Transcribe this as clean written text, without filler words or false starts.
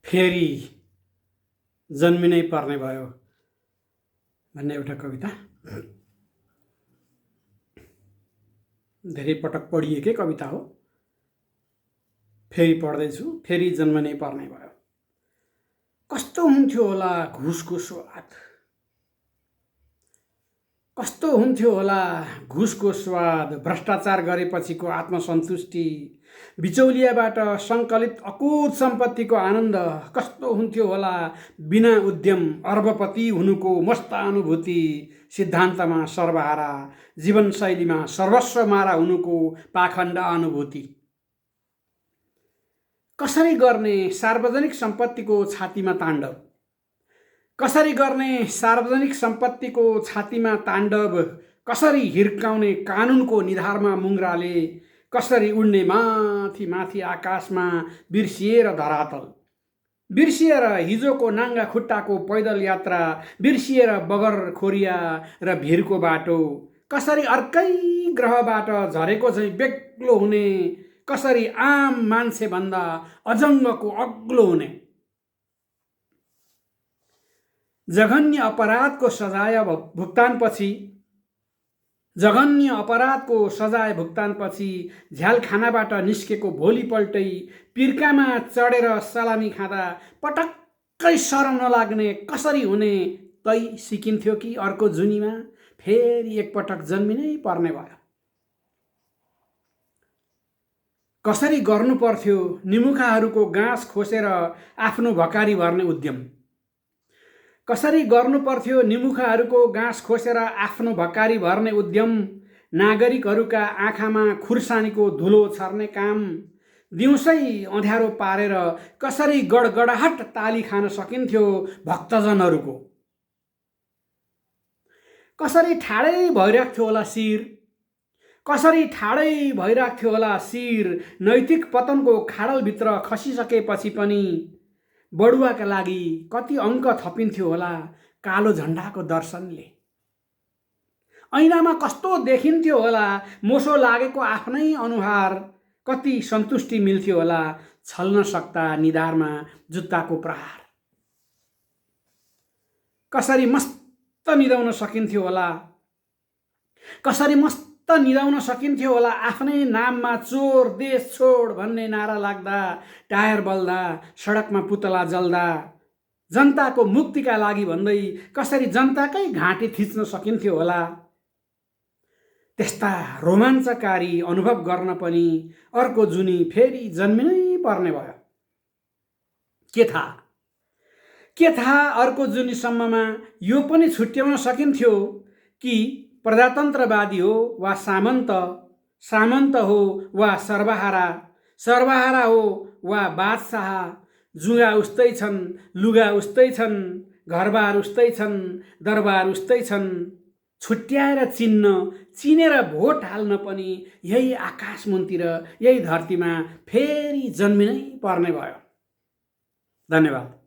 फेरि जन्मिनै पर्ने भयो भन्ने एउटा कविता धेरै पटक पढिएकै कविता हो। फेरि पढ्दैछु। फेरि जन्मिनै पर्ने भयो। कस्तो हुन्थ्यो होला घुसको स्वाद, कस्तो हुन्थ्यो होला घुसको स्वाद, भ्रष्टाचार गरेपछिको आत्मसन्तुष्टि, बिचौलियाबाट सङ्कलित अकुत सम्पत्तिको आनन्द, कस्तो हुन्थ्यो होला बिना उद्यम अर्बपति हुनुको मस्त अनुभूति, सिद्धान्तमा सर्वहारा जीवनशैलीमा सर्वस्व मारा हुनुको पाखण्ड अनुभूति। कसरी गर्ने सार्वजनिक सम्पत्तिको छातीमा ताण्डव, कसरी गर्ने सार्वजनिक सम्पत्तिको छातीमा ताण्डव, कसरी हिर्काउने कानुनको निधारमा मुङ्राले, कसरी उड्ने माथि माथि आकाशमा बिर्सिएर धरातल, बिर्सिएर हिजोको नाङ्गा खुट्टाको पैदल यात्रा, बिर्सिएर बगर खोरिया र भिरको बाटो, कसरी अर्कै ग्रहबाट झरेको झैँ बेग्लो हुने, कसरी आम मान्छे भन्दा अजङ्गको अग्लो हुने। जघन्य अपराधको सजाय भुक्तानपछि झ्यालखानाबाट निस्केको भोलिपल्टै पिर्कामा चढेर सलामी खाँदा पटक्कै शरम नलाग्ने कसरी हुने, तै सिकिन्थ्यो कि अर्को जुनीमा फेरि एकपटक जन्मिनै पर्ने भयो। कसरी गर्नु पर्थ्यो निमुखाहरूको गाँस खोसेर आफ्नो भकारी भर्ने उद्यम, कसरी गर्नु पर्थ्यो निमुखाहरूको गाँस खोसेर आफ्नो भकारी भर्ने उद्यम, नागरिकहरूका आँखामा खुर्सानीको धुलो छर्ने काम, दिउँसै अँध्यारो पारेर कसरी गडगडाहट ताली खान सकिन्थ्यो भक्तजनहरूको, कसरी ठाडै भइराख्थ्यो होला शिर, कसरी ठाडै भइराख्थ्यो होला शिर, नैतिक पतनको खाडलभित्र खसिसकेपछि पनि बढुवाका लागि कति अङ्क थपिन्थ्यो होला कालो झन्डाको दर्शनले, ऐनामा कस्तो देखिन्थ्यो होला मोसो लागेको आफ्नै अनुहार, कति सन्तुष्टि मिल्थ्यो होला छल्न सक्दा निधारमा जुत्ताको प्रहार, कसरी मस्त निदाउन सकिन्थ्यो होला, कसरी मस्त निदाउन सकिन्थ्यो होला आफ्नै नाममा चोर देश छोड भन्ने नारा लाग्दा, टायर बल्दा सडकमा पुतला जल्दा, जनताको मुक्तिका लागि भन्दै कसरी जनताकै घाँटी थिच्न सकिन्थ्यो होला। त्यस्ता रोमाञ्चकारी अनुभव गर्न पनि अर्को जुनी फेरि जन्मिनै पर्ने भयो। के थाहा अर्को जुनीसम्ममा यो पनि छुट्याउन सकिन्थ्यो कि प्रजातन्त्रवादी हो वा सामन्त, सामन्त हो वा सर्वहारा, सर्वहारा हो वा बादशाह, जुगा उस्तै छन्, लुगा उस्तै छन्, घरबार उस्तै छन्, दरबार उस्तै छन्, छुट्याएर चिनेर भोट हाल्न पनि यही आकाश मुन्तिर यही धरतीमा फेरि जन्मिनै पर्ने भयो। धन्यवाद।